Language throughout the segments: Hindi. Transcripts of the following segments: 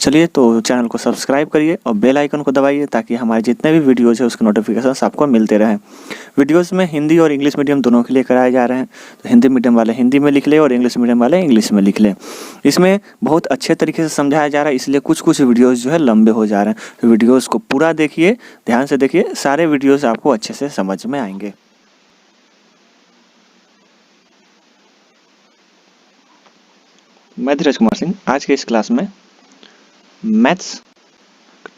चलिए तो चैनल को सब्सक्राइब करिए और बेल आइकन को दबाइए ताकि हमारे जितने भी वीडियोज़ है उसके नोटिफिकेशंस आपको मिलते रहें। वीडियोज़ में हिंदी और इंग्लिश मीडियम दोनों के लिए कराए जा रहे हैं, तो हिंदी मीडियम वाले हिंदी में लिख ले और इंग्लिश मीडियम वाले इंग्लिश में लिख ले। इसमें बहुत अच्छे तरीके से समझाया जा रहा है, इसलिए कुछ कुछ वीडियोज़ जो है लंबे हो जा रहे हैं। तो वीडियोज़ को पूरा देखिए, ध्यान से देखिए, सारे वीडियोज़ आपको अच्छे से समझ में आएंगे। मैं धीरज कुमार सिंह आज के इस क्लास में मैथ्स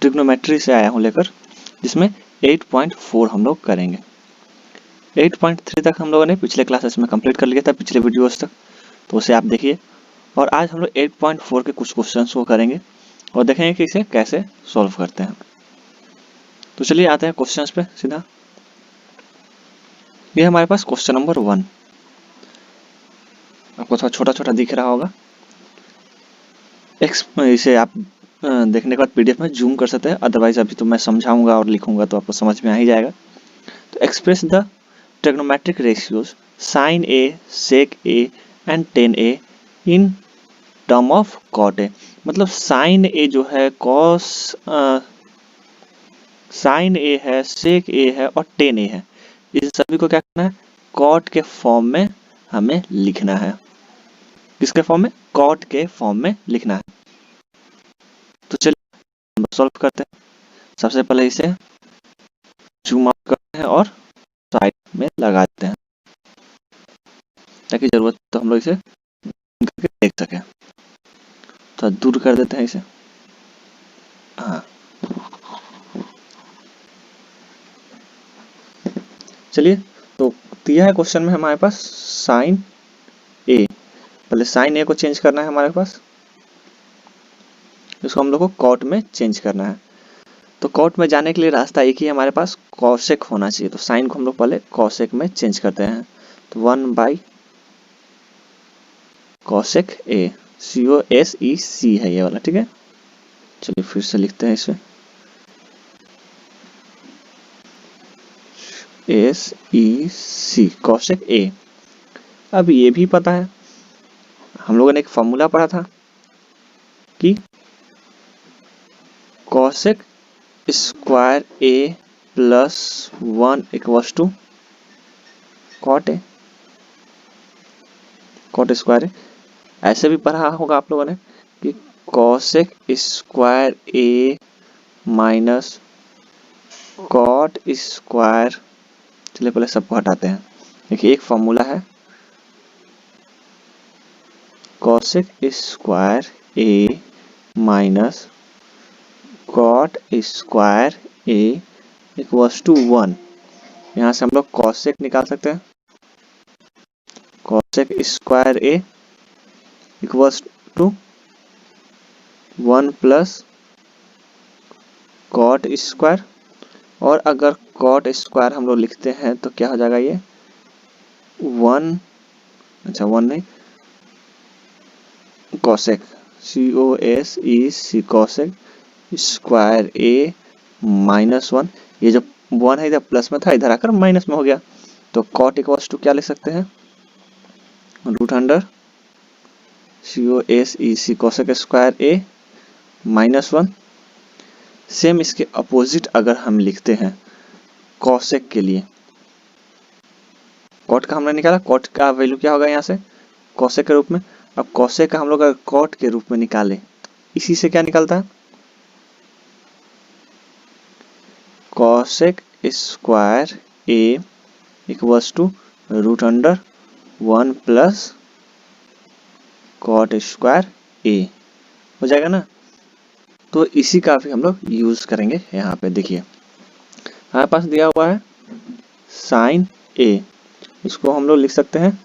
ट्रिग्नोमेट्री से आया हूँ लेकर, जिसमें 8.4 हम लोग करेंगे। 8.3 तक हम लोगों ने पिछले क्लासेस में कंप्लीट कर लिया था, पिछले वीडियोस तक, तो उसे आप देखिए। और आज हम लोग 8.4 के कुछ क्वेश्चंस को करेंगे और देखेंगे कि इसे कैसे सॉल्व करते हैं। तो चलिए आते हैं क्वेश्चंस पे सीधा। ये हमारे पास क्वेश्चन नंबर 1, आपको थोड़ा छोटा छोटा दिख रहा होगा। इसे आप देखने के बाद पीडीएफ में जूम कर सकते हैं, अदरवाइज अभी तो मैं समझाऊंगा और लिखूंगा तो आपको समझ में आ ही जाएगा। तो express the trigonometric ratios sin A, sec A and tan A in term of cot A। मतलब sin A जो है sin A है, sec A है और tan A है, इस सभी को क्या करना है, cot के फॉर्म में हमें लिखना है। किसके फॉर्म में? cot के फॉर्म में लिखना है। तो चलिए हम सॉल्व करते हैं। सबसे पहले इसे जूम आउट करते हैं और साइड में लगा देते हैं ताकि जरूरत तो हम लोग इसे करके देख सकें। तो दूर कर देते हैं इसे। हाँ, चलिए तो दिया है क्वेश्चन में हमारे पास साइन ए। पहले साइन ए को चेंज करना है हमारे पास, इसको हम लोग को कॉट में चेंज करना है। तो कॉट में जाने के लिए रास्ता एक ही है हमारे पास, कॉसेक होना चाहिए। तो साइन को हम लोग पहले कॉसेक में चेंज करते हैं। तो 1/cosec A, COSEC है ये वाला, ठीक है। चलिए फिर से लिखते हैं इसे, SEC cosec A। अब ये भी पता है, हम लोगों ने एक फॉर्मूला पढ़ा था कि cosec square A plus 1 equals to cot A, cot square A। ऐसे भी पढ़ा होगा आप लोगों ने कि cosec square A minus cot square. चलिए पहले सबको हटाते हैं। देखिए एक फॉर्मूला है cosec square A minus cot square A equals to 1। यहाँ से हम लोग cosec निकाल सकते हैं। cosec square A equals to 1 plus cot square, और अगर cot स्क्वायर हम लोग लिखते हैं तो क्या हो जाएगा ये 1, अच्छा 1 नहीं, cosec COSEC cosec square A minus 1। ये जो 1 है इधर प्लस में था, इधर आकर माइनस में हो गया। तो cot इक्वल्स टू क्या लिख सकते हैं, root under COSEC cosec square A minus 1। Same इसके अपोजिट अगर हम लिखते हैं cosec के लिए, cot का हमने निकाला, cot का वैल्यू क्या होगा यहाँ से cosec के रूप में। अब cosec का हम लोग अगर cot के रूप में निकाले, इसी से क्या निकलता है, cosec square A equals to root under 1 plus cot square A हो जाएगा ना। तो इसी का भी हम लोग यूज करेंगे। यहाँ पे देखिए हमारे पास दिया हुआ है साइन A, इसको हम लोग लिख सकते हैं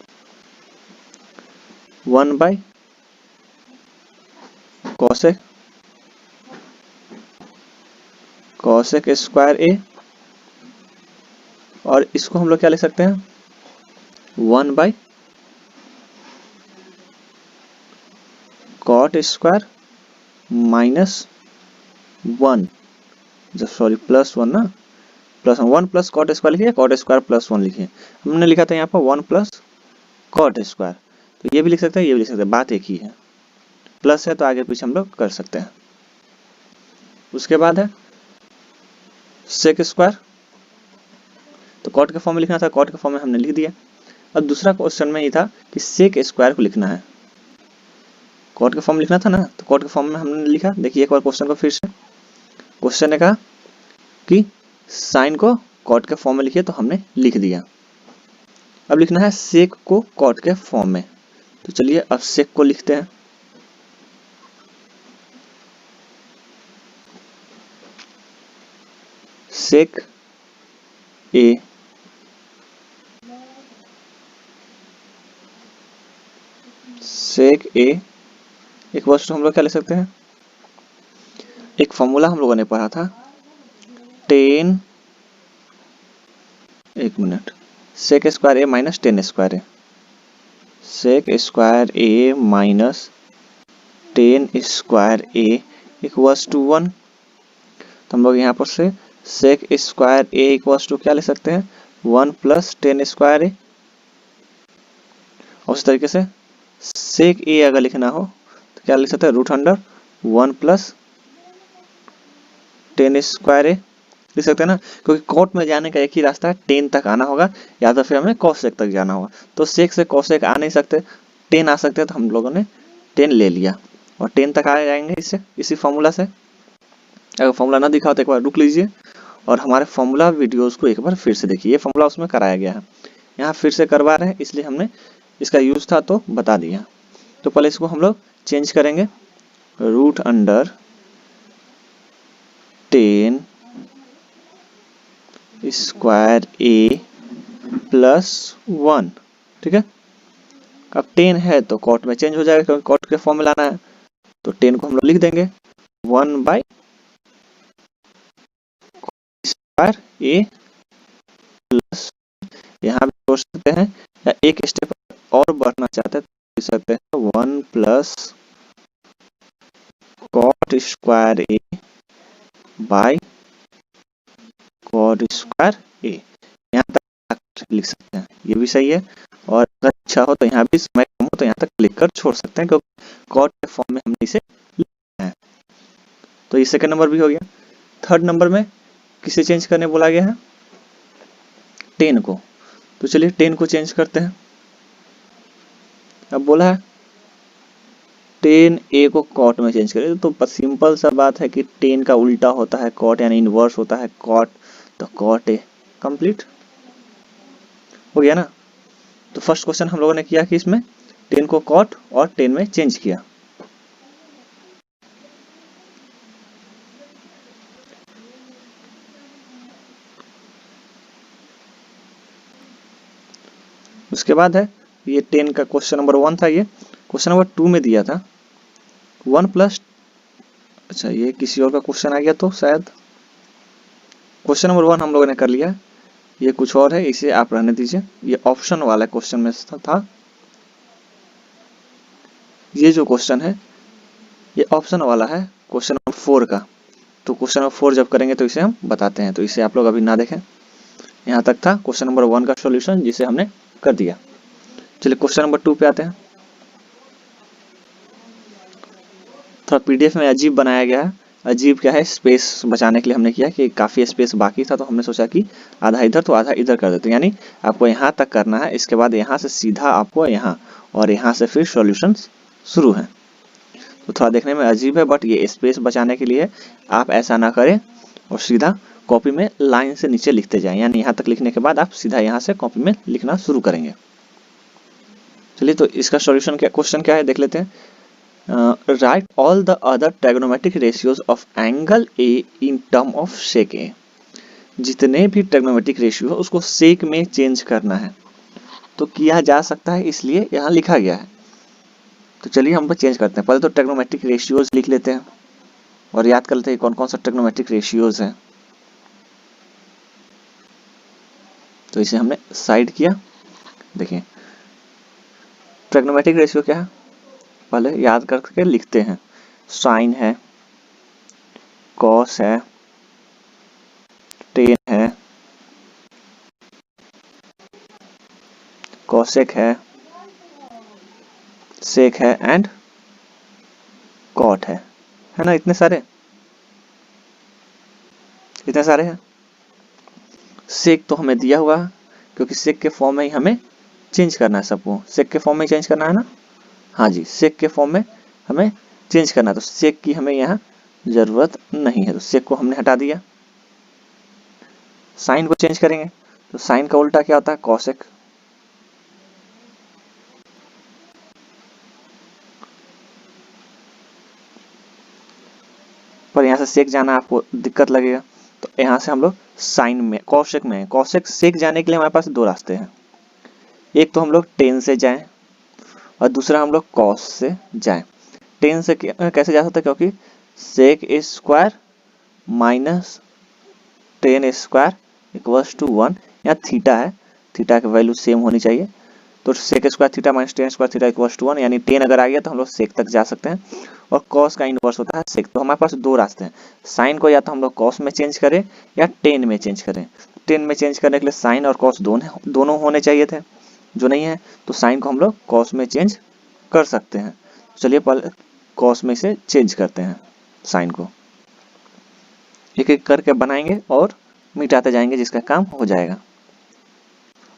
1/cosec स्क्वायर A, और इसको हम लोग क्या लिख सकते हैं 1/cot square minus 1, sorry plus 1 ना, प्लस 1 प्लस कॉट स्क्वायर लिखिए, कॉट स्क्वायर प्लस 1 लिखिए। हमने लिखा था यहाँ पर 1 प्लस कॉट स्क्वायर, तो ये भी लिख सकते हैं, ये भी लिख सकते हैं, बात एक ही है। प्लस है तो आगे पीछे हम लोग कर सकते हैं। उसके बाद है सेक स्क्वायर, तो कॉट के फॉर्म में लिखना था, कॉट के फॉर्म में हमने लिख दिया। अब दूसरा क्वेश्चन में ये था कि सेक स्क्वायर को लिखना है, कॉट के फॉर्म लिखना था ना, तो कॉट के फॉर्म में हमने लिखा। देखिए एक बार क्वेश्चन को फिर से, क्वेश्चन ने कहा कि साइन को कॉट के फॉर्म में लिखिए, तो हमने लिख दिया। अब लिखना है सेक को कॉट के फॉर्म में, तो चलिए अब सेक को लिखते हैं। सेक ए एक वर्ष हम लोग क्या ले सकते हैं, एक फॉर्मूला हम लोगों ने पढ़ा था, टेन, एक minute, sec square A minus tan square A, sec square A minus tan square A equals to 1। तो हम लोग यहाँ पर से sec square A equals to क्या ले सकते हैं, 1 प्लस टेन स्क्वायर ए। और उस तरीके से सेक ए अगर लिखना हो तो क्या लिख सकते हैं, root under 1 plus ten square A लिख सकते हैं ना, क्योंकि कॉट में जाने का एक ही रास्ता है, 10 तक आना होगा या तो फिर हमें कॉसेक तक जाना होगा। तो सेक से कॉसेक आ नहीं सकते, 10 आ सकते हैं, तो हम लोगों ने 10 ले लिया और 10 तक आ जाएंगे इससे, इसी फॉर्मूला से। अगर फॉर्मूला ना दिखा तो एक बार रुक लीजिए और हमारे फॉर्मूला वीडियोस को एक बार फिर से देखिए, ये फॉर्मूला उसमें कराया गया है, यहाँ फिर से करवा रहे हैं, इसलिए हमने इसका यूज था तो बता दिया। तो पहले इसको हम लोग चेंज करेंगे, रूट अंडर 10 स्क्वायर ए प्लस 1, ठीक है। अब 10 है तो कॉट में चेंज हो जाएगा, क्योंकि कॉट के फॉर्म में लाना है, तो 10 को हम लोग लिख देंगे 1 बाई स्क्वायर ए प्लस, यहाँ भी सोच सकते हैं या एक स्टेप और बढ़ना चाहते हैं तो लिख सकते हैं 1 plus cot square A by cot square A, यहाँ तक लिख सकते हैं, ये भी सही है। और अगर अच्छा हो तो यहाँ भी समय कम हो तो यहाँ तक लिख कर छोड़ सकते हैं, क्योंकि कॉट के फॉर्म में हमने इसे लिखा है। तो ये सेकंड नंबर भी हो गया। थर्ड नंबर में किसे चेंज करने बोला गया है, 10 को, तो चलिए 10 को चेंज करते हैं। अब बोला है 10 ए को कॉट में चेंज करें, तो सिंपल सा बात है कि 10 का उल्टा होता है कॉट, यानी इनवर्स होता है कॉट, तो कॉट ए कंप्लीट हो गया ना। तो फर्स्ट क्वेश्चन हम लोगों ने किया कि इसमें 10 को कॉट और 10 में चेंज किया। उसके बाद है ये 10 का क्वेश्चन नंबर 1 था, ये क्वेश्चन नंबर 2 में दिया था 1 प्लस, अच्छा ये किसी और का क्वेश्चन आ गया, तो शायद क्वेश्चन नंबर 1 हम लोगों ने कर लिया, ये कुछ और है, इसे आप रहने दीजिए, ये ऑप्शन वाला क्वेश्चन में था। ये जो क्वेश्चन है ये ऑप्शन वाला है क्वेश्चन नंबर 4 का, तो क्वेश्चन नंबर 4 जब करेंगे तो इसे हम बताते हैं, तो इसे आप लोग अभी ना देखें। यहाँ तक था क्वेश्चन नंबर 1 का सॉल्यूशन, जिसे हमने कर दिया। चलिए क्वेश्चन नंबर 2 पे आते हैं। थोड़ा पीडीएफ में अजीब बनाया गया है, अजीब क्या है, स्पेस बचाने के लिए हमने किया कि काफी स्पेस बाकी था, तो हमने सोचा कि आधा इधर तो आधा इधर कर देते हैं, यानी आपको यहाँ तक करना है, इसके बाद यहाँ से सीधा आपको यहाँ, और यहाँ से फिर सॉल्यूशन शुरू है। तो थोड़ा देखने में अजीब है, बट ये स्पेस बचाने के लिए आप ऐसा ना करें और सीधा कॉपी में लाइन से नीचे लिखते जाएं, यानी यहाँ तक लिखने के बाद आप सीधा यहाँ से कॉपी में लिखना शुरू करेंगे। चलिए तो इसका सॉल्यूशन क्या, क्वेश्चन क्या है देख लेते हैं। Write all the other trigonometric ratios of angle A in term of sec A, जितने भी ट्रिग्नोमेट्रिक रेशियो है उसको सेक में चेंज करना है, तो किया जा सकता है, इसलिए यहाँ लिखा गया है। तो चलिए हम चेंज करते हैं, पहले तो ट्रिग्नोमेट्रिक रेशियोज लिख लेते हैं और याद कर लेते हैं कौन कौन सा ट्रिग्नोमेट्रिक रेशियोज है। तो इसे हमने साइड किया। देखिए ट्रिग्नोमेट्रिक रेशियो क्या है, पहले याद करके लिखते हैं, साइन है, कॉस है, टेन है, कॉसेक है, सेक है एंड कॉट है ना, इतने सारे। कितने सारे हैं? सेक तो हमें दिया हुआ है, क्योंकि सेक के फॉर्म में ही हमें चेंज करना है सबको। सेक के फॉर्म में चेंज करना है ना? हाँ जी, सेक के फॉर्म में हमें चेंज करना है, तो सेक की हमें यहाँ जरूरत नहीं है, तो सेक को हमने हटा दिया। साइन को चेंज करेंगे, तो साइन का उल्टा क्या होता है? कॉसेक। पर यहाँ से सेक जाना आपको दिक्कत लगेगा, तो यहाँ से हम लोग साइन में, कॉसेक में, कॉसेक सेक जाने के लिए हमारे पास दो रास्ते हैं। एक तो हम लोग टेन से जाएं और दूसरा हम लोग कॉस से जाएं। टेन से कैसे जा सकते हैं? क्योंकि sec square minus tan square equals to 1। यहाँ थीटा है, थीटा की वैल्यू सेम होनी चाहिए, तो sec square theta minus tan square theta equals to 1, यानी 10 अगर आ गया तो हम लोग सेक तक जा सकते हैं। और कॉस का इनवर्स होता है सेक। तो हमारे पास दो रास्ते हैं, साइन को या तो हम लोग कॉस में चेंज करें या 10 में चेंज करें। 10 में चेंज करने के लिए साइन और कॉस दोनों होने चाहिए थे, जो नहीं है, तो साइन को हम लोग कॉस में चेंज कर सकते हैं। चलिए पहले कॉस में से चेंज करते हैं साइन को, एक एक करके बनाएंगे और मिटाते जाएंगे, जिसका काम हो जाएगा।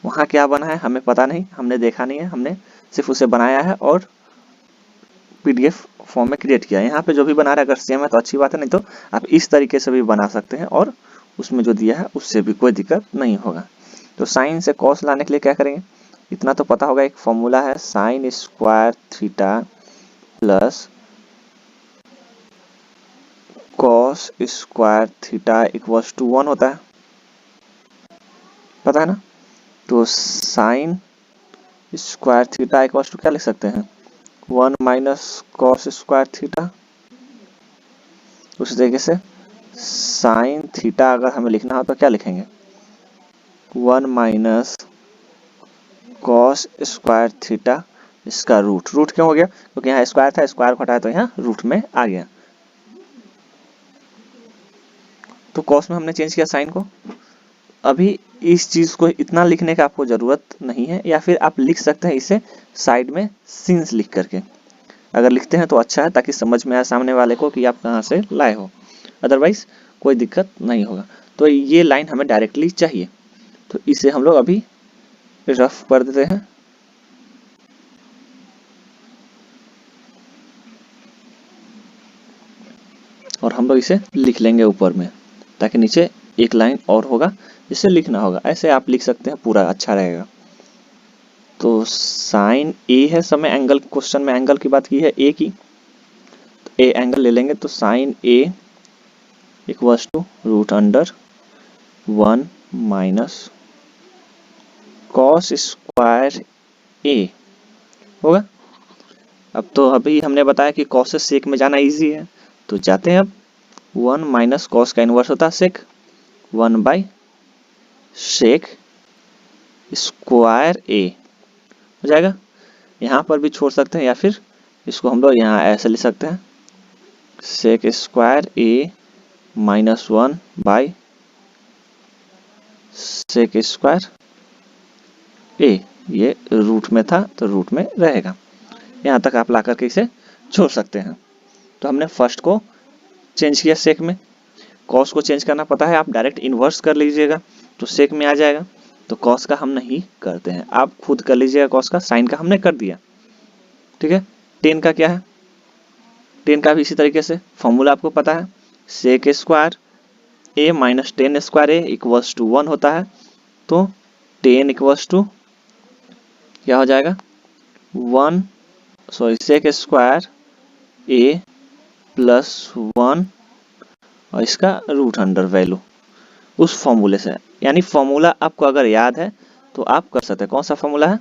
वहाँ क्या बना है हमें पता नहीं, हमने देखा नहीं है, हमने सिर्फ उसे बनाया है और पीडीएफ फॉर्म में क्रिएट किया है। यहाँ पे जो भी बना रहा है अगर सेम है तो अच्छी बात है, नहीं तो आप इस तरीके से भी बना सकते हैं और उसमें जो दिया है उससे भी कोई दिक्कत नहीं होगा। तो साइन से कॉस लाने के लिए क्या करेंगे? इतना तो पता होगा, एक फॉर्मूला है sine square theta plus cos square theta equals to 1 होता है, पता है ना? तो sine square theta equals to क्या लिख सकते हैं? 1 माइनस कॉस स्क्वायर थीटा। उसी तरीके से साइन थीटा अगर हमें लिखना हो तो क्या लिखेंगे? 1 माइनस कॉस स्क्वायर थीटा, इसका रूट। रूट क्यों हो गया? क्योंकि यहाँ स्क्वायर था, स्क्वायर को हटाया तो यहाँ रूट में आ गया। तो कॉस में हमने चेंज किया साइन को। अभी इस चीज को इतना लिखने का आपको जरूरत नहीं है, या फिर आप लिख सकते हैं इसे साइड में सिंस लिख करके। अगर लिखते हैं तो अच्छा है, ताकि समझ में आए सामने वाले को कि आप कहाँ से लाए हो, अदरवाइज कोई दिक्कत नहीं होगा। तो ये लाइन हमें डायरेक्टली चाहिए, तो इसे हम लोग अभी रफ कर देते हैं। और हम लोग इसे लिख लेंगे ऊपर में, ताकि नीचे एक लाइन और होगा जिसे लिखना होगा। ऐसे आप लिख सकते हैं, पूरा अच्छा रहेगा। तो साइन ए है, समय एंगल, क्वेश्चन में एंगल की बात की है ए की, तो ए एंगल ले लेंगे। तो sine A equals to root under 1 minus cos square A होगा। अब तो अभी हमने बताया कि कॉस से सेक में जाना इजी है, तो जाते हैं अब। 1 माइनस कॉस का इनवर्स होता है सेक, 1 बाई सेक स्क्वायर ए हो जाएगा। यहाँ पर भी छोड़ सकते हैं, या फिर इसको हम लोग यहाँ ऐसे लिख सकते हैं, sec square A minus 1 by sec square A. ये रूट में था तो रूट में रहेगा। यहाँ तक आप ला करके इसे छोड़ सकते हैं। तो हमने फर्स्ट को चेंज किया सेक में। कॉस को चेंज करना पता है, आप डायरेक्ट इन्वर्स कर लीजिएगा तो सेक में आ जाएगा। तो कॉस का हम नहीं करते हैं, आप खुद कर लीजिएगा। कॉस का, साइन का हमने कर दिया, ठीक है। टेन का क्या है? टेन का भी इसी तरीके से फॉर्मूला आपको पता है, sec square A minus tan square A equals to 1 होता है। तो टेन इक्वल्स टू क्या हो जाएगा? 1 सॉरी सेक स्क्वायर ए प्लस 1 और इसका रूट अंडर वैल्यू उस फॉर्मूले से। यानी फॉर्मूला आपको अगर याद है तो आप कर सकते हैं। कौन सा फॉर्मूला है?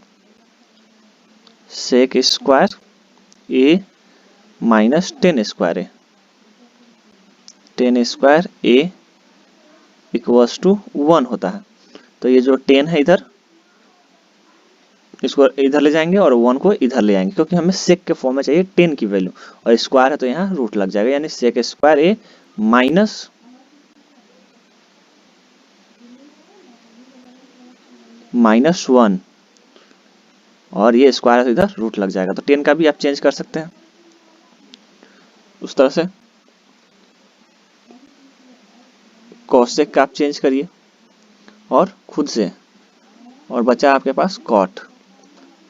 Sec square A minus tan square A, tan square A equals to 1 होता है। तो ये जो 10 है इधर, इसको इधर ले जाएंगे और 1 को इधर ले आएंगे, क्योंकि हमें सेक के फॉर्म में चाहिए 10 की वैल्यू, और स्क्वायर है तो यहाँ रूट लग जाएगा। यानी सेक स्क्वायर ए माइनस माइनस 1 और ये स्क्वायर है तो इधर रूट लग जाएगा। तो 10 का भी आप चेंज कर सकते हैं उस तरह से। कोसेक का आप चेंज करिए और खुद से, और बचा आपके पास कॉट,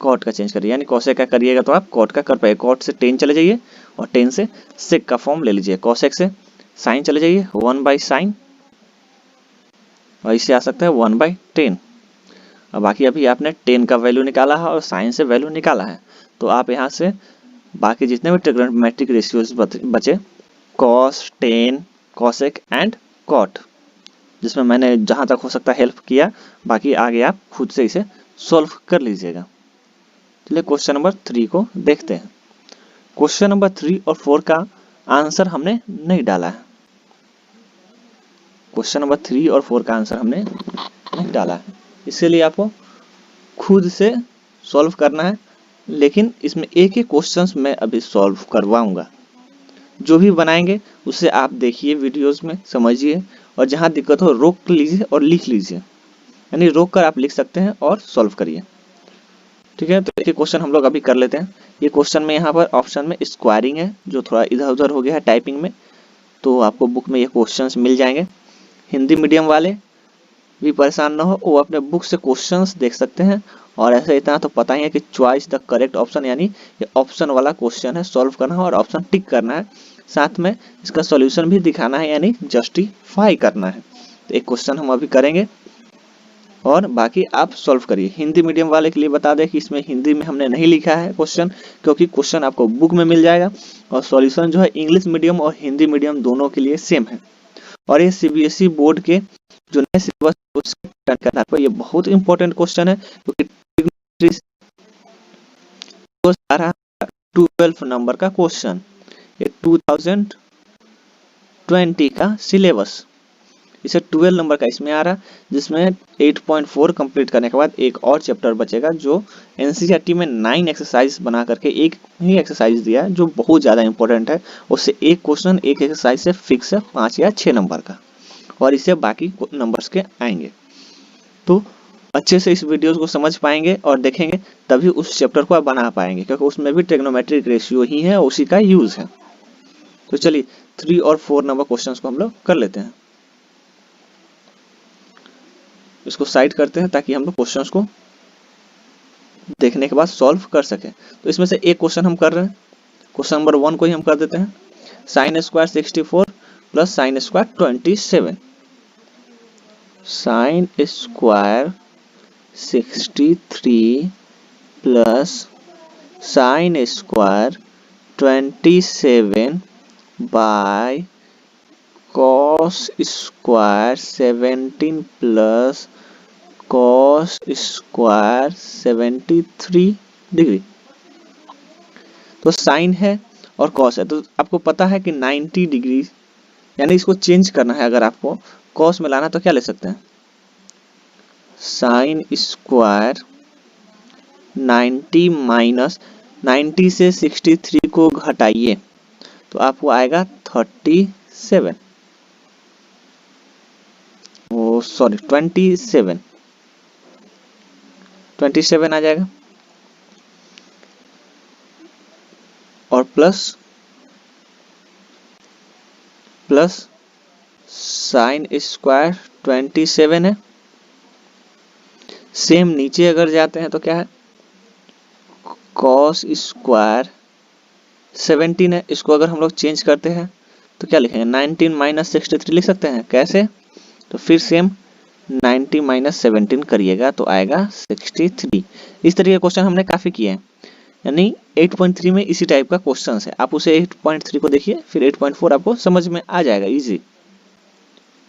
कॉट का चेंज करिए, यानी कोसेक का करिएगा तो आप कॉट का कर पाइए। कॉट से टेन चले जाइए और टेन से सेक का फॉर्म ले लीजिए। कोसेक से साइन चले जाइए, 1/sin, और इससे आ सकता है 1/10। और बाकी अभी आपने 10 का वैल्यू निकाला है और साइन से वैल्यू निकाला है, तो आप यहाँ से बाकी जितने भी ट्रिग्नोमेट्रिक रेशियोज बचे, cos, tan, cosec and cot, जिसमें मैंने जहाँ तक हो सकता है हेल्प किया, बाकी आगे आप खुद से इसे सॉल्व कर लीजिएगा। चलिए क्वेश्चन नंबर 3 को देखते हैं। क्वेश्चन नंबर 3 और 4 का आंसर हमने नहीं डाला है। क्वेश्चन नंबर 3 और 4 का आंसर हमने नहीं डाला है, इसीलिए आपको खुद से सॉल्व करना है। लेकिन इसमें एक एक क्वेश्चंस मैं अभी सॉल्व करवाऊंगा, जो भी बनाएंगे उसे आप देखिए वीडियोस में, समझिए, और जहां दिक्कत हो रोक लीजिए और लिख लीजिए, यानी रोक कर आप लिख सकते हैं और सॉल्व करिए। ठीक है, तो एक क्वेश्चन हम लोग अभी कर लेते हैं। ये क्वेश्चन में यहाँ पर ऑप्शन में स्क्वायरिंग है, जो थोड़ा इधर उधर हो गया है टाइपिंग में, तो आपको बुक में ये क्वेश्चंस मिल जाएंगे। हिंदी मीडियम वाले भी परेशान ना हो, वो अपने बुक से क्वेश्चंस देख सकते हैं। और ऐसे इतना तो पता ही है कि चॉइस द करेक्ट ऑप्शन, यानी ये ऑप्शन वाला क्वेश्चन है, सॉल्व करना है और ऑप्शन टिक करना है, साथ में इसका सॉल्यूशन भी दिखाना है, यानी जस्टिफाई करना है। तो एक क्वेश्चन हम अभी करेंगे और बाकी आप सॉल्व करिए। हिंदी मीडियम वाले के लिए बता दें कि इसमें हिंदी में हमने नहीं लिखा है क्वेश्चन, क्योंकि क्वेश्चन आपको बुक में मिल जाएगा, और सॉल्यूशन जो है इंग्लिश मीडियम और हिंदी मीडियम दोनों के लिए सेम है। और ये सीबीएसई बोर्ड के जो नए सिलेबस करना है, ये बहुत इंपॉर्टेंट क्वेश्चन है, क्योंकि 12 नंबर का क्वेश्चन, ये 2020 का सिलेबस, इसे 12 नंबर का इसमें आ रहा है, जिसमें 8.4 कंप्लीट करने के बाद एक और चैप्टर बचेगा, जो एनसीईआरटी में 9 एक्सरसाइज बना करके एक ही एक्सरसाइज दिया है, जो बहुत ज़्यादा इंपॉर्टेंट है। उससे एक क्वेश्चन एक एक्सरसाइज से फिक्स है 5 या 6 नंबर का, और इससे बाकी नंबर्स के आएंगे। तो अच्छे से इस वीडियोस को समझ पाएंगे और देखेंगे, तभी उस चैप्टर को आप बना पाएंगे, क्योंकि उसमें भी ट्रिग्नोमेट्रिक रेशियो ही है, उसी का यूज है। तो चलिए 3 और 4 नंबर क्वेश्चंस को हम लोग कर लेते हैं। इसको साइड करते हैं ताकि हम लोग क्वेश्चंस को देखने के बाद सॉल्व कर सकें। तो इसमें से एक क्वेश्चन हम कर रहे हैं, क्वेश्चन नंबर 1 को ही हम कर देते हैं। Sine square 64 plus sine square 27। Sine square 63 plus sine square 27 by cos square 17 plus cos square 73 degree. तो साइन है और कॉस है, तो आपको पता है कि 90 डिग्री, यानी इसको चेंज करना है। अगर आपको कॉस में लाना तो क्या ले सकते हैं, साइन स्क्वायर 90 माइनस 90 से 63 को घटाइए तो आपको आएगा 37, ओ सॉरी 27 आ जाएगा, और प्लस साइन स्क्वायर 27 है। सेम नीचे अगर जाते हैं तो क्या है, कॉस स्क्वायर 17 है, इसको अगर हम लोग चेंज करते हैं तो क्या लिखेंगे, 19 माइनस 63 लिख सकते हैं। कैसे, तो फिर सेम 90 माइनस 17 करिएगा तो आएगा 63। इस तरीके के क्वेश्चन हमने काफी किए हैं, यानी 8.3 में इसी टाइप का क्वेश्चन है। आप उसे 8.3 को देखिए, फिर 8.4 आपको समझ में आ जाएगा इजी।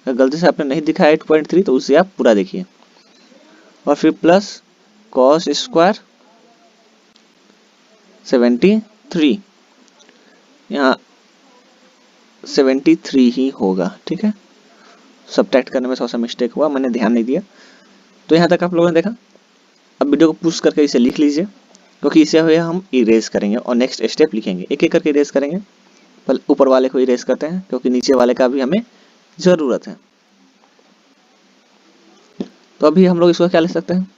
अगर गलती से आपने नहीं दिखा 8.3 तो उसे आप पूरा देखिए, और फिर प्लस कॉस स्क्वायर 73, यहाँ 73 ही होगा। ठीक है, सब्ट्रैक्ट करने में थोड़ा सा मिस्टेक हुआ, मैंने ध्यान नहीं दिया। तो यहाँ तक आप लोगों ने देखा। अब वीडियो को पुश करके इसे लिख लीजिए, क्योंकि इसे हुए हम इरेज करेंगे और नेक्स्ट स्टेप लिखेंगे, एक एक करके इरेज करेंगे। पहले ऊपर वाले को इरेज करते हैं, क्योंकि नीचे वाले का भी हमें जरूरत है। तो अभी हम लोग इसको क्या लिख सकते हैं,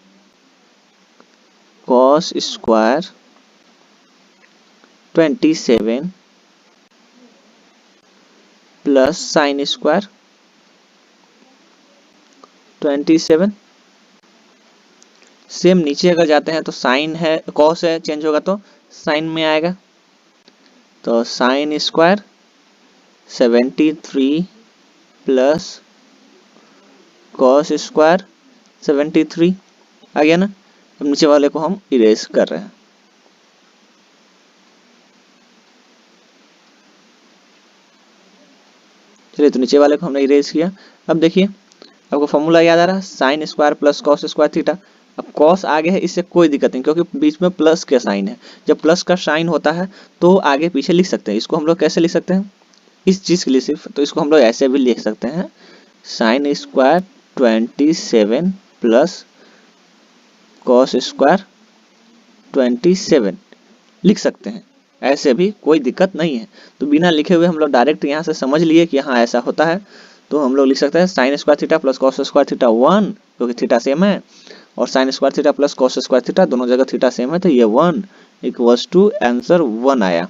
cos square 27 plus sine square 27। Same नीचे अगर जाते हैं तो साइन है, कॉस है, चेंज होगा तो साइन में आएगा, तो sine square 73 plus cos square 73 आ गया ना। अब नीचे वाले को हम इरेज कर रहे हैं। चलिए, तो नीचे वाले को हमने इरेज किया। अब देखिए, आपको फॉर्मूला याद आ रहा है, sine square plus cos square theta. अब कॉस आगे है, इससे कोई दिक्कत नहीं क्योंकि बीच में प्लस का साइन है। जब प्लस का साइन होता है तो आगे पीछे लिख सकते हैं। इसको हम लोग कैसे लिख सकते हैं इस चीज के लिए सिर्फ, तो इसको हम लोग ऐसे भी लिख सकते हैं, sine square 27 plus cos square 27 लिख सकते हैं। ऐसे भी कोई दिक्कत नहीं है। तो बिना लिखे हुए हम लोग डायरेक्ट यहाँ से समझ लिए कि हाँ ऐसा होता है, तो हम लोग लिख सकते हैं sign square theta plus cos square theta 1, क्योंकि थीटा सेम है, और sign square theta plus cos square theta दोनों जगह थीटा सेम है, तो ये 1 इक्वल्स टू आंसर 1 आया।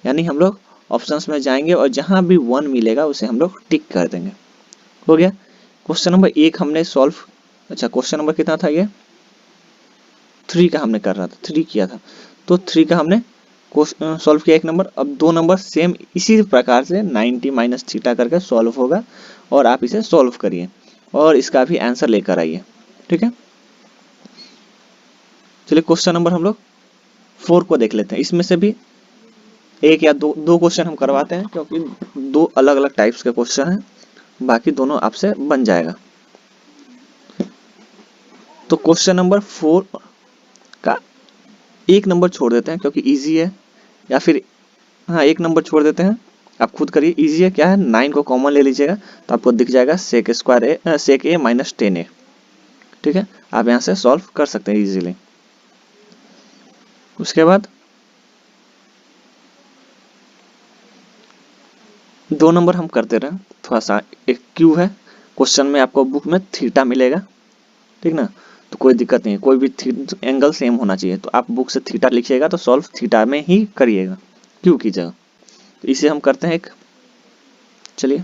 यानी हम लोग ऑप्शंस में जाएंगे और जहां भी 1 मिलेगा उसे हम लोग टिक कर देंगे। हो गया। क्वेश्चन नंबर 1 हमने सॉल्व, अच्छा क्वेश्चन नंबर कितना था, ये 3 का हमने कर रहा था, 3 किया था, तो 3 का हमने सॉल्व किया 1 नंबर। अब 2 नंबर सेम इसी प्रकार से 90 माइनस थीटा करके सॉल्व होगा, और आप इसे सॉल्व करिए और इसका भी आंसर लेकर आइए। ठीक है, चलिए क्वेश्चन नंबर हम लोग 4 को देख लेते हैं। इसमें से भी एक या दो क्वेश्चन हम करवाते हैं क्योंकि 2 अलग अलग टाइप्स के क्वेश्चन हैं, बाकी दोनों आपसे बन जाएगा। तो क्वेश्चन नंबर 4 का 1 नंबर छोड़ देते हैं क्योंकि इजी है, या फिर हाँ 1 नंबर छोड़ देते हैं, आप खुद करिए। इजी है, क्या है, 9 को कॉमन ले लीजिएगा तो आपको दिख जाएगा सेक square A sec A minus 10a। ठीक है, आप यहाँ से सॉल्व कर सकते हैं इजीली। उसके बाद 2 नंबर हम करते रहे, थोड़ा सा एक क्यू है क्वेश्चन में, आपको बुक में थीटा मिलेगा, ठीक ना, तो कोई दिक्कत नहीं है, कोई भी एंगल सेम होना चाहिए, तो आप बुक से थीटा लिखिएगा तो सॉल्व थीटा में ही करिएगा क्यू की जगह। तो इसे हम करते हैं एक, चलिए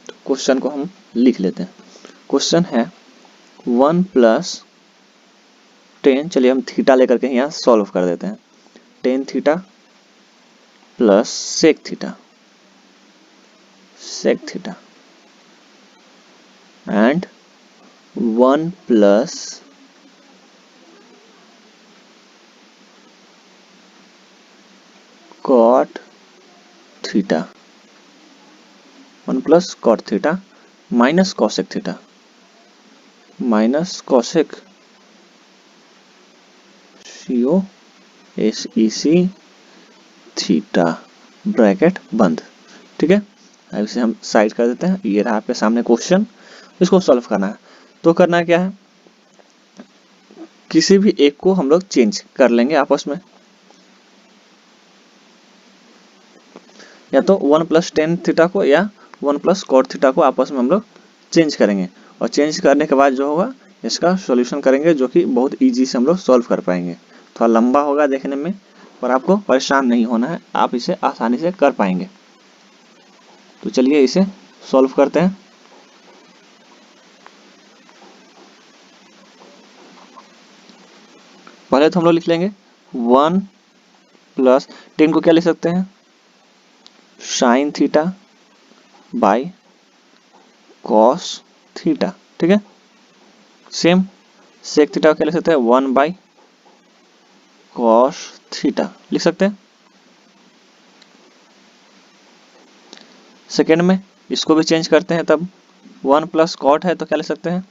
तो क्वेश्चन को हम लिख लेते हैं। क्वेश्चन है 1 प्लस 10, चलिए हम थीटा लेकर के यहाँ सॉल्व कर देते हैं, 10 theta plus sec theta and 1 plus cot theta, 1 plus cot theta minus cosec theta minus cosec COSEC theta bracket बंद। ठीक है, अब इसे हम साइड कर देते हैं। ये रहा आपके सामने क्वेश्चन, इसको सॉल्व करना है। तो करना क्या है, किसी भी एक को हम लोग चेंज कर लेंगे आपस में, या तो 1 प्लस 10 थीटा को या 1 प्लस कॉट थीटा को आपस में हम लोग चेंज करेंगे, और चेंज करने के बाद जो होगा इसका सॉल्यूशन करेंगे, जो कि बहुत इजी से हम लोग सॉल्व कर पाएंगे। थोड़ा लंबा होगा देखने में, पर आपको परेशान नहीं होना है, आप इसे आसानी से कर पाएंगे। तो चलिए इसे सॉल्व करते हैं। पहले तो हम लोग लिख लेंगे 1 प्लस 10 को क्या लिख सकते हैं, sine theta by cos theta. ठीक है, सेम सेक थीटा को क्या लिख सकते हैं, 1 बाय कॉस थीटा लिख सकते हैं। सेकेंड में इसको भी चेंज करते हैं, तब 1 प्लस कॉट है तो क्या लिख सकते हैं,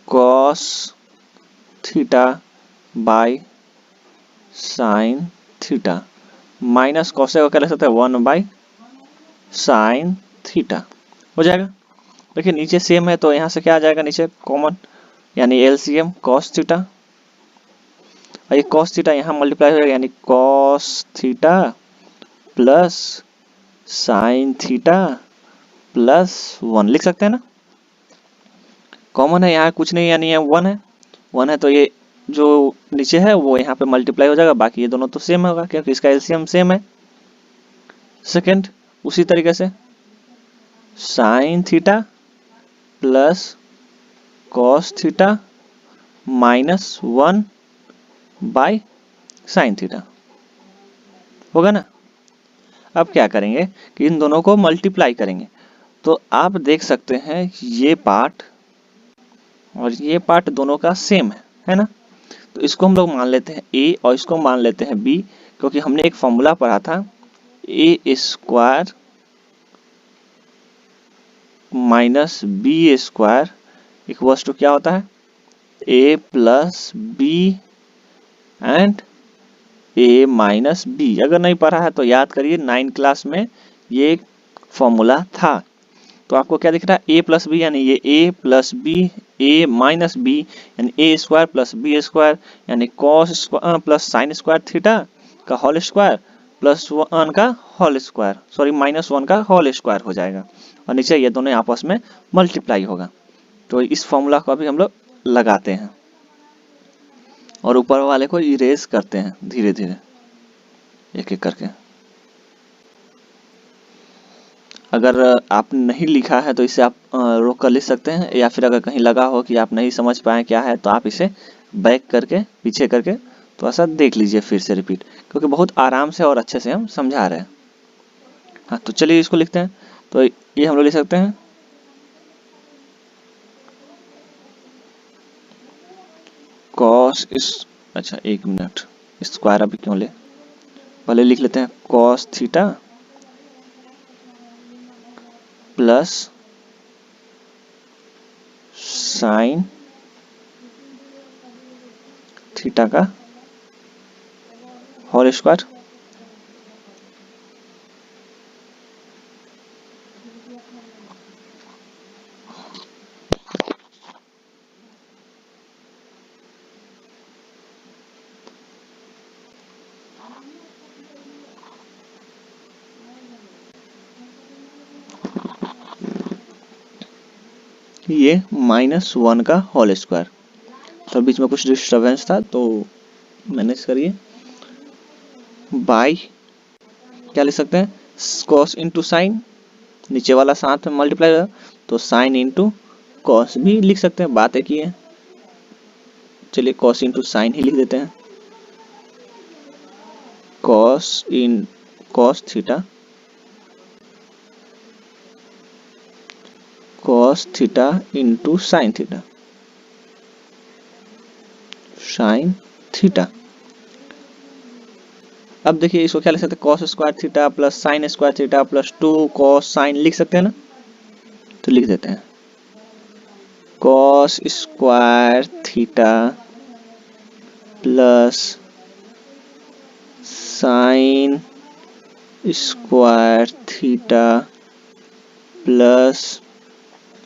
cos theta by sine theta minus cosec को क्या लिख सकते हैं, 1 बाय साइन थीटा। हो जाएगा। देखिए नीचे सेम है तो यहाँ से क्या आ जाएगा, नीचे कॉमन, यानी एलसीएम कॉस थीटा, और ये कॉस थीटा यहाँ मल्टीप्लाई हो जाएगा, यानी cos theta plus sine theta plus 1 लिख सकते हैं ना। कॉमन है, यहाँ कुछ नहीं, यानी यहाँ 1 है तो ये जो नीचे है वो यहाँ पे मल्टीप्लाई हो जाएगा, बाकी ये दोनों तो सेम होगा क्योंकि इसका एलसीएम सेम है। सेकंड उसी तरीके से sine theta plus cos theta minus 1 by sine theta होगा ना। अब क्या करेंगे कि इन दोनों को मल्टीप्लाई करेंगे, तो आप देख सकते हैं ये पार्ट और ये पार्ट दोनों का सेम है ना। तो इसको हम लोग मान लेते हैं a और इसको मान लेते हैं b, क्योंकि हमने एक फॉर्मूला पढ़ा था a square minus B square equals to क्या होता है a plus B and a minus B. अगर नहीं पढ़ा है तो याद करिए, 9 क्लास में ये फॉर्मूला था। तो आपको क्या दिख रहा है, a प्लस बी यानी ये a plus B, a minus B यानी a square plus B square यानी cos square plus sine square theta का होल स्क्वायर प्लस 1 का होल स्क्वायर, सॉरी माइनस 1 का होल स्क्वायर हो जाएगा, और नीचे ये दोनों आपस में मल्टीप्लाई होगा। तो इस फॉर्मूला को अभी हम लोग लगाते हैं और ऊपर वाले को इरेज करते हैं धीरे धीरे एक एक करके। अगर आप नहीं लिखा है तो इसे आप रोक कर लिख सकते हैं, या फिर अगर कहीं लगा हो कि आप नहीं समझ पाए क्या है तो आप इसे बैक करके पीछे करके थोड़ा सा देख लीजिए फिर से रिपीट, क्योंकि बहुत आराम से और अच्छे से हम समझा रहे हैं। हाँ तो चलिए इसको लिखते हैं। तो ये हम लोग लिख सकते हैं कॉस इस, अच्छा एक मिनट, स्क्वायर अभी क्यों ले, पहले लिख लेते हैं cos theta plus sine theta का होल स्क्वायर ये माइनस 1 का होल स्क्वायर। तो बीच में कुछ डिस्टर्बेंस था तो मैनेज करिए। बाय क्या लिख सकते हैं, कॉस इंटू साइन, नीचे वाला साथ में मल्टीप्लाई होगा तो साइन इंटू कॉस भी लिख सकते हैं, बात एक ही है। चलिए कॉस इंटू साइन ही लिख देते हैं, cos in cos theta cos theta into sine theta, sine theta. अब देखिए इसको क्या लिख सकते हैं, cos square theta plus sine square theta plus 2 cos sine लिख सकते हैं ना। तो लिख देते हैं cos square theta plus sine square theta plus,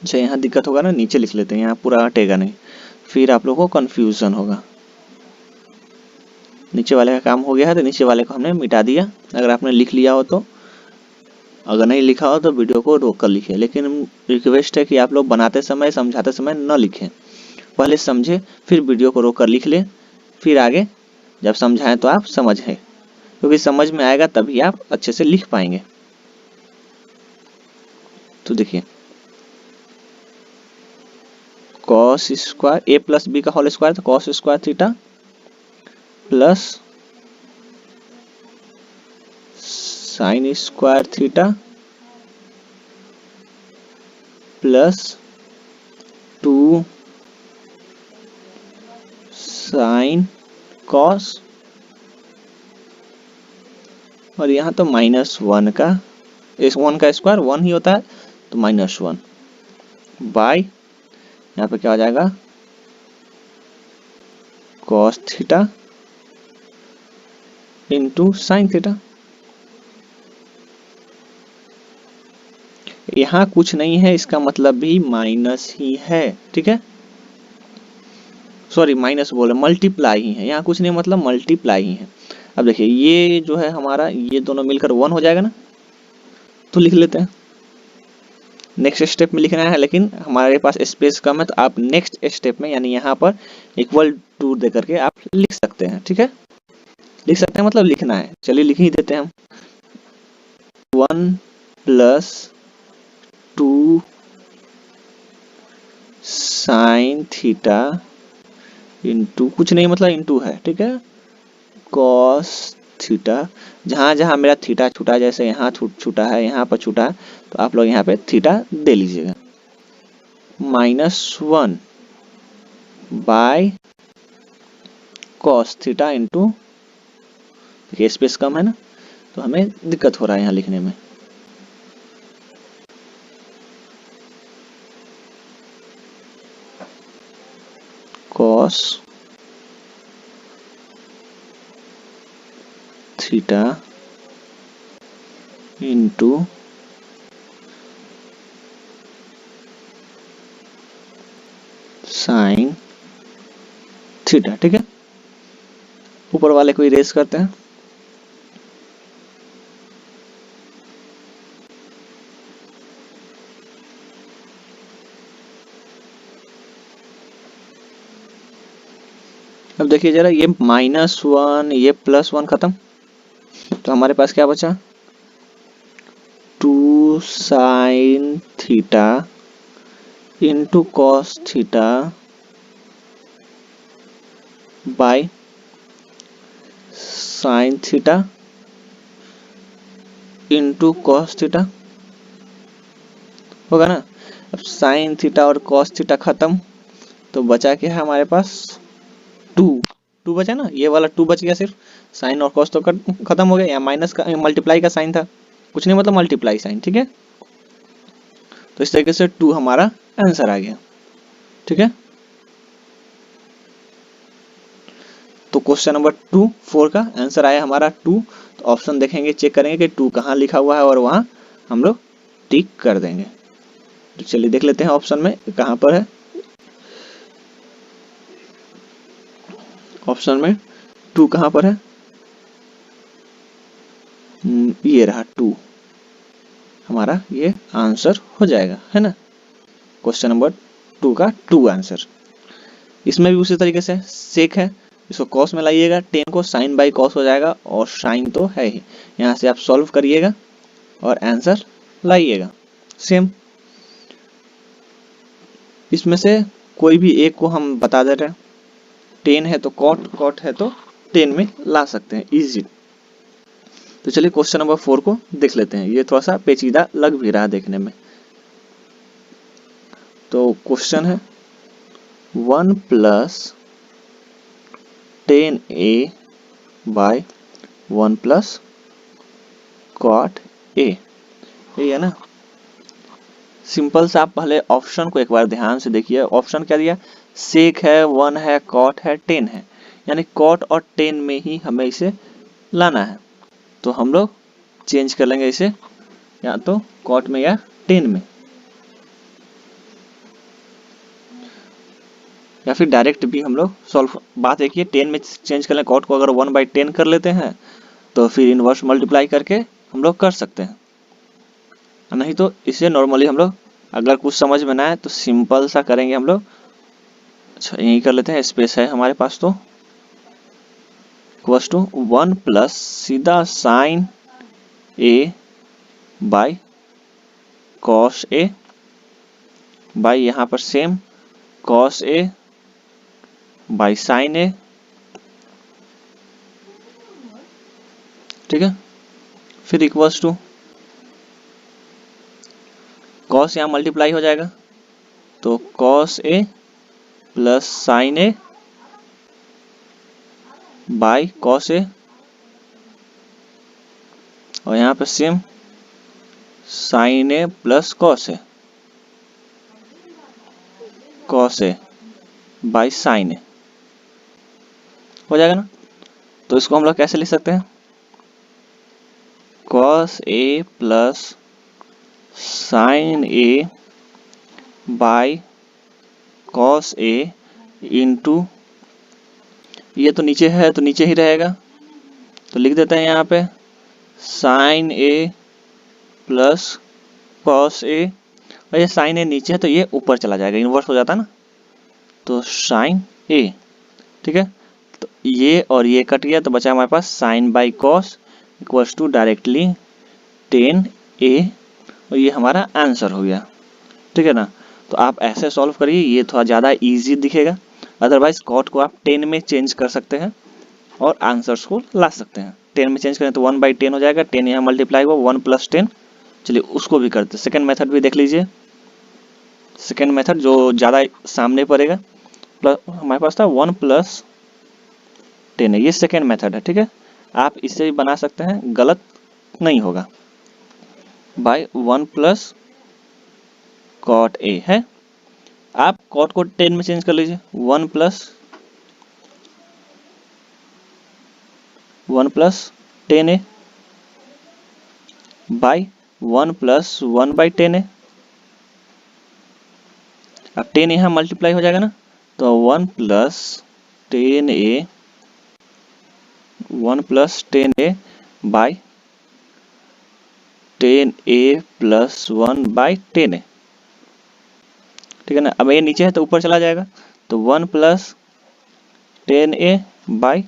अच्छा यहाँ दिक्कत होगा ना, नीचे लिख लेते हैं, यहाँ पूरा हटेगा नहीं, फिर आप लोगों को कंफ्यूजन होगा। नीचे वाले का काम हो गया है तो नीचे वाले को हमने मिटा दिया। अगर आपने लिख लिया हो तो, अगर नहीं लिखा हो तो वीडियो को रोक कर लिखिए, लेकिन रिक्वेस्ट है कि आप लोग बनाते समय समझाते समय न लिखें, पहले समझे फिर वीडियो को रोक कर लिख ले, फिर आगे जब समझाएं तो आप समझें, क्योंकि समझ में आएगा तभी आप अच्छे से लिख पाएंगे। तो देखिए कॉस स्क्वायर ए प्लस बी का होल स्क्वायर, तो cos square theta plus sine square theta plus 2 sine cos, और यहाँ तो माइनस 1 का, इस 1 का स्क्वायर 1 ही होता है तो माइनस 1 बाय, यहाँ पे क्या हो जाएगा cos theta into sine theta. यहाँ कुछ नहीं है, इसका मतलब भी माइनस ही है, ठीक है, सॉरी माइनस बोले मल्टीप्लाई ही है, यहाँ कुछ नहीं मतलब मल्टीप्लाई ही है। अब देखिए ये जो है हमारा, ये दोनों मिलकर 1 हो जाएगा ना, तो लिख लेते हैं। नेक्स्ट स्टेप में लिखना है लेकिन हमारे पास स्पेस कम है, तो आप नेक्स्ट स्टेप में यानी यहाँ पर इक्वल टू दे करके आप लिख सकते हैं, ठीक है, लिख सकते हैं मतलब लिखना है। चलिए लिख ही देते हैं हम 1 प्लस 2 साइन थीटा इंटू कुछ नहीं, मतलब इंटू है, ठीक है, कॉस थीटा। जहाँ जहाँ मेरा थीटा छूटा, जैसे यहाँ छूटा है, यहाँ पर छूटा है, तो आप लोग यहाँ पे थीटा दे लीजिएगा। -1 बाय कॉस थीटा इंटू, देखिए स्पेस कम है ना, तो हमें दिक्कत हो रहा है यहाँ लिखने में। Cos theta into sine theta, ठीक है। ऊपर वाले को इरेज करते हैं। अब देखिए जरा, ये -1 ये +1 खत्म, तो हमारे पास क्या बचा, 2 sine theta into cos theta by sine theta into cos theta, होगा ना। अब साइन थीटा और कॉस थीटा खत्म, तो बचा क्या है हमारे पास, 2 बचा ना, ये वाला 2 बच गया सिर्फ। साइन और कॉस तो खत्म हो गया, यहाँ माइनस का मल्टीप्लाई का साइन था, कुछ नहीं मतलब मल्टीप्लाई साइन, ठीक है। तो इस तरीके से 2 हमारा आंसर आ गया, ठीक है। तो क्वेश्चन नंबर 4 का आंसर आया हमारा 2। तो ऑप्शन देखेंगे, चेक करेंगे कि 2 कहाँ लिखा हुआ है और वहां हम लोग टिक कर देंगे। तो चलिए देख लेते हैं ऑप्शन में कहाँ पर है। ऑप्शन में 2 कहाँ पर है, ये रहा 2, हमारा ये आंसर हो जाएगा, है ना। क्वेश्चन नंबर 2 का 2 आंसर। इसमें भी उसी तरीके से सेक है, इसको कॉस में लाइएगा, 10 को साइन बाई कॉस हो जाएगा, और साइन तो है ही, यहाँ से आप सॉल्व करिएगा और आंसर लाइएगा सेम। इसमें से कोई भी एक को हम बता दे रहे हैं, 10 है तो कॉट, कॉट है तो 10 में ला सकते हैं इजी। तो चलिए क्वेश्चन नंबर 4 को देख लेते हैं, ये थोड़ा सा पेचीदा लग भी रहा देखने में। तो क्वेश्चन है 1 + 10a बाय 1 + cot a, यही है ना। सिंपल सा, आप पहले ऑप्शन को एक बार ध्यान से देखिए। ऑप्शन क्या दिया, सेक है, 1 है, कॉट है, 10 है, यानी कॉट और 10 में ही हमें इसे लाना है। तो हम लोग चेंज कर लेंगे इसे, या तो कॉट में या 10 में, या फिर डायरेक्ट भी हम लोग सॉल्व। बात एक ही, 10 में चेंज कर लें, कॉट को अगर 1/10 कर लेते हैं तो फिर इनवर्स मल्टीप्लाई करके हम लोग कर सकते हैं, नहीं तो इसे नॉर्मली हम लोग, अगर कुछ समझ में ना आए तो सिंपल सा करेंगे हम लोग। अच्छा यही कर लेते हैं, स्पेस है हमारे पास, तो इक्वल्स टू 1 + सीधा sine A by cos A by यहाँ पर same cos A by sine A, ठीक है। फिर इक्वल्स टू कॉस यहाँ मल्टीप्लाई हो जाएगा, तो cos A plus sine A by cos A, और यहाँ पे same sine A plus cos A, cos A by sine A, हो जाएगा ना। तो इसको हम लोग कैसे लिख सकते हैं, cos A plus sine A by cos A into, ये तो नीचे है तो नीचे ही रहेगा, तो लिख देते हैं यहाँ पे sign A plus cos A, और ये साइन ए नीचे है तो ये ऊपर चला जाएगा, इन्वर्स हो जाता ना, तो साइन ए, ठीक है। तो ये और ये कट गया, तो बचा हमारे पास sine by cos equals to directly 10a, और ये हमारा आंसर हो गया। ठीक है ना। तो आप ऐसे सॉल्व करिए, ये थोड़ा ज़्यादा इजी दिखेगा। अदरवाइज कॉट को आप 10 में चेंज कर सकते हैं और आंसर्स को ला सकते हैं। 10 में चेंज करें तो 1/10 हो जाएगा, 10 यहाँ मल्टीप्लाई हुआ, 1 + 10। चलिए उसको भी करते हैं। सेकेंड मेथड भी देख लीजिए। सेकेंड मेथड जो ज़्यादा सामने पड़ेगा, प्लस हमारे पास था 1 + 10 है, ये सेकेंड मेथड है। ठीक है, आप इससे भी बना सकते हैं, गलत नहीं होगा। बाय 1 + cot A है, आप cot को 10 में चेंज कर लीजिए। 1 + 10A बाय 1 + 1/10A। अब 10 यहाँ मल्टीप्लाई हो जाएगा ना, तो 1 + 10A 1 + 10A bye 10A + 1/10A। ठीक है ना। अब ये नीचे है तो ऊपर चला जाएगा, तो 1 + 10A बाय,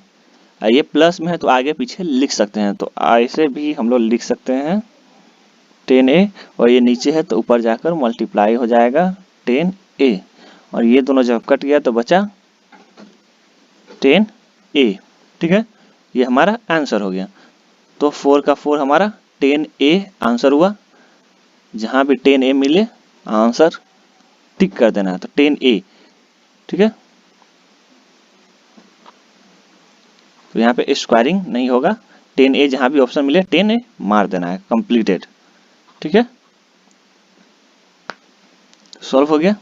ये प्लस में है तो आगे पीछे लिख सकते हैं, तो ऐसे भी हम लोग लिख सकते हैं 10A, और ये नीचे है तो ऊपर जाकर मल्टीप्लाई हो जाएगा 10A, और ये दोनों जब कट गया तो बचा 10A। ठीक है, ये हमारा आंसर हो गया। तो 4 का 4 हमारा 10A आंसर हुआ। जहां भी 10A मिले आंसर टिक कर देना है, तो 10A। ठीक है, तो यहाँ पे स्क्वायरिंग नहीं होगा, 10A जहां भी ऑप्शन मिले 10A मार देना है, कंप्लीटेड। ठीक है, सॉल्व हो गया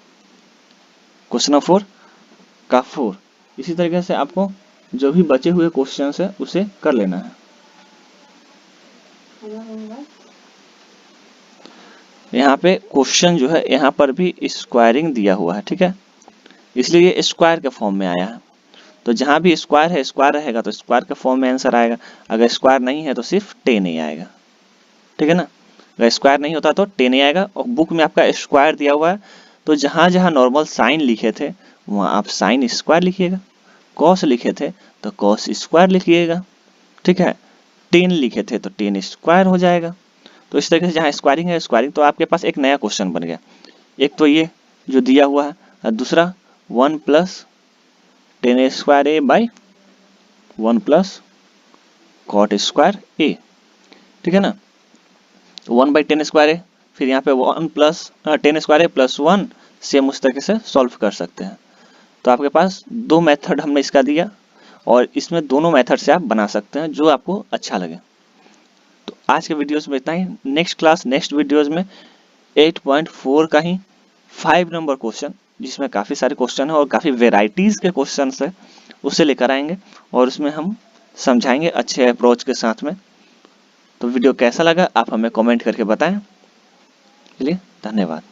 क्वेश्चन नंबर 4 का 4। इसी तरीके से आपको जो भी बचे हुए क्वेश्चन है उसे कर लेना है। यहाँ पे क्वेश्चन जो है यहाँ पर भी स्क्वायरिंग दिया हुआ है। ठीक है, इसलिए ये स्क्वायर के फॉर्म में आया है। तो जहां भी स्क्वायर है, स्क्वायर रहेगा तो स्क्वायर के फॉर्म में आंसर आएगा। अगर स्क्वायर नहीं है तो सिर्फ 10A आएगा। ठीक है ना, अगर स्क्वायर नहीं होता तो 10A आएगा। और बुक में आपका स्क्वायर दिया हुआ है, तो जहां जहां नॉर्मल साइन लिखे थे वहां आप साइन स्क्वायर लिखिएगा। कॉस लिखे थे तो कॉस स्क्वायर लिखिएगा। ठीक है, 10 लिखे थे तो 10 स्क्वायर हो जाएगा। तो इस तरीके से जहाँ स्क्वायरिंग है स्क्वायरिंग, तो आपके पास एक नया क्वेश्चन बन गया। एक तो ये जो दिया हुआ है, और दूसरा 1 + 10A² बाय 1 + cot² A। ठीक है ना, 1/10² है, फिर यहाँ पे 1 + 10² + 1, सेम उस तरीके से सॉल्व कर सकते हैं। तो आपके पास दो मेथड हमने इसका दिया, और इसमें दोनों मेथड से आप बना सकते हैं जो आपको अच्छा लगे। तो आज के वीडियोस में इतना ही। नेक्स्ट वीडियोस में 8.4 का ही 5 नंबर क्वेश्चन, जिसमें काफ़ी सारे क्वेश्चन है और काफ़ी वेराइटीज़ के क्वेश्चन है, उसे लेकर आएंगे और उसमें हम समझाएंगे अच्छे अप्रोच के साथ में। तो वीडियो कैसा लगा आप हमें कमेंट करके बताएं। चलिए, धन्यवाद।